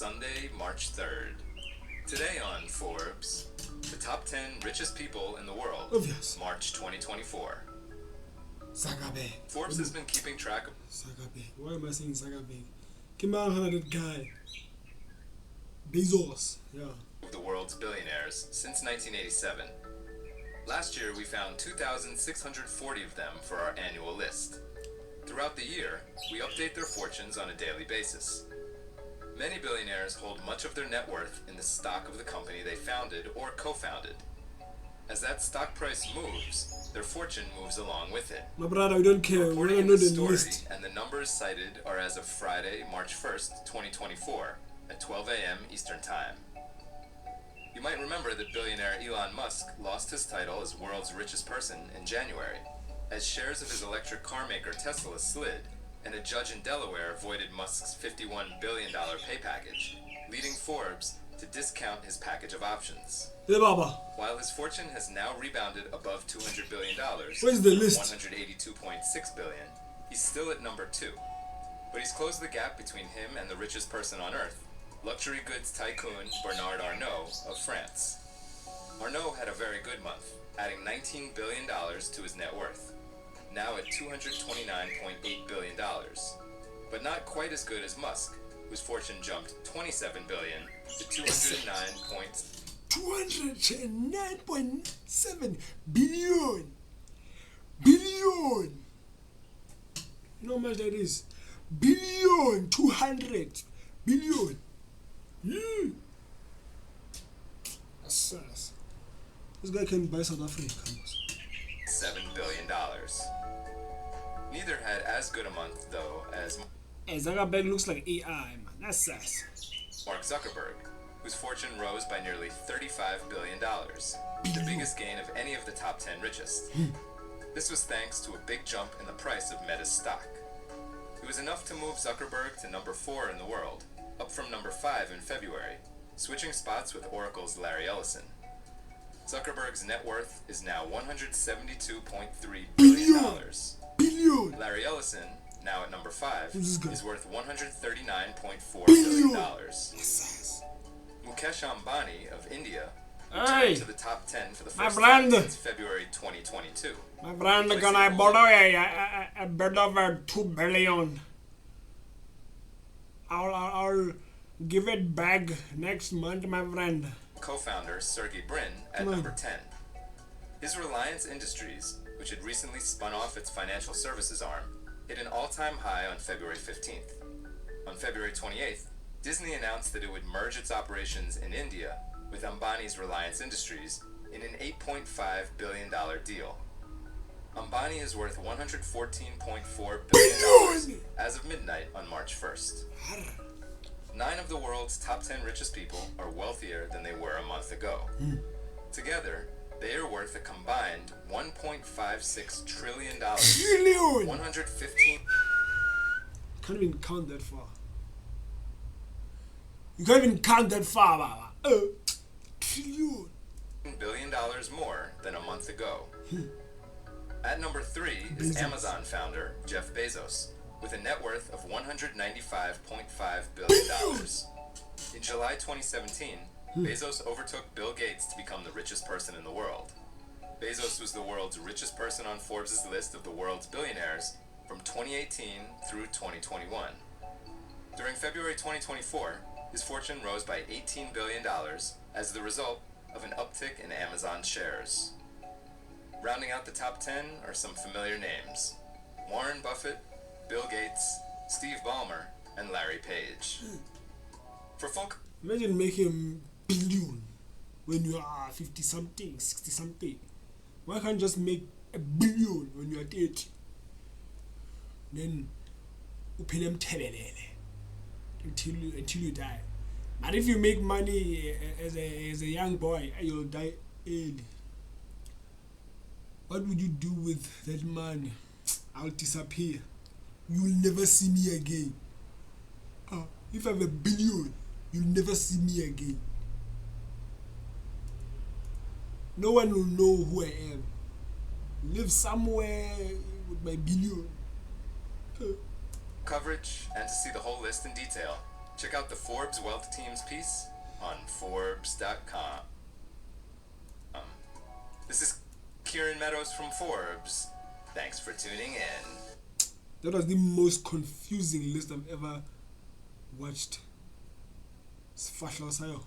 Sunday, March 3rd. Today on Forbes, the top 10 richest people in the world, Obvious. March 2024. Zuckerberg. Forbes has been keeping track of Zuckerberg. Why am I saying Zuckerberg? That guy. Bezos. Yeah. the world's billionaires since 1987. Last year, we found 2,640 of them for our annual list. Throughout the year, we update their fortunes on a daily basis. Many billionaires hold much of their net worth in the stock of the company they founded or co-founded. As that stock price moves, their fortune moves along with it. My brother, we don't care. We Reporting don't in know the the story list. and the numbers cited are as of Friday, March 1st, 2024, at 12 a.m. Eastern Time. You might remember that billionaire Elon Musk lost his title as world's richest person in January, as shares of his electric car maker Tesla slid, and a judge in Delaware voided Musk's $51 billion pay package, leading Forbes to discount his package of options. Hey, Baba. While his fortune has now rebounded above $200 billion, Where's the list? $182.6 billion, he's still at number 2. But he's closed the gap between him and the richest person on Earth, luxury goods tycoon Bernard Arnault of France. Arnault had a very good month, adding $19 billion to his net worth, now at $229.8 billion. But not quite as good as Musk, whose fortune jumped $27 billion to $209.7 billion. Billion. You know how much that is? 200 billion. That's sus. This guy can buy South Africa. $7 billion. Neither had as good a month, though, as Hey, Zuckerberg looks like AI, man. That's sus. Mark Zuckerberg, whose fortune rose by nearly $35 billion, the biggest gain of any of the top 10 richest. This was thanks to a big jump in the price of Meta's stock. It was enough to move Zuckerberg to number 4 in the world, up from number 5 in February, switching spots with Oracle's Larry Ellison. Zuckerberg's net worth is now $172.3 billion. Billion. Larry Ellison, now at number 5, This is good. is worth $139.4 Billion. billion. Yes. Mukesh Ambani of India Hey. returned to the top 10 for the My first time brand. since February 2022. My brand, Placing can I gold- borrow a bit over 2 billion? I'll give it back next month, my friend. Co-founder Sergey Brin at Come on. number 10. His Reliance Industries, which had recently spun off its financial services arm, hit an all-time high on February 15th. On February 28th, Disney announced that it would merge its operations in India with Ambani's Reliance Industries in an $8.5 billion deal. Ambani is worth $114.4 billion as of midnight on March 1st. 9 of the world's top 10 richest people are wealthier than they were a month ago. Together, they are worth a combined $1.56 trillion. Trillion! 115 Can't even count that far. You can't even count that far, Baba. Trillion. billion more than a month ago. At number 3 is Bezos. Amazon founder Jeff Bezos, with a net worth of $195.5 billion. In July 2017, Bezos overtook Bill Gates to become the richest person in the world. Bezos was the world's richest person on Forbes' list of the world's billionaires from 2018 through 2021. During February 2024, his fortune rose by $18 billion as the result of an uptick in Amazon shares. Rounding out the top 10 are some familiar names: Warren Buffett, Bill Gates, Steve Ballmer, and Larry Page. For folk Imagine making a billion when you are 50 something, 60 something. Why can't you just make a billion when you are 30? Then uphele emthelelele until you die. But if you make money as a young boy, you'll die early. What would you do with that money? I'll disappear. You'll never see me again. If I have a billion, you'll never see me again. No one will know who I am. Live somewhere with my billion. coverage and to see the whole list in detail, Check out the Forbes Wealth Team's piece on Forbes.com. This is Kieran Meadows from Forbes. Thanks for tuning in. That was the most confusing list I've ever watched. It's fashionable.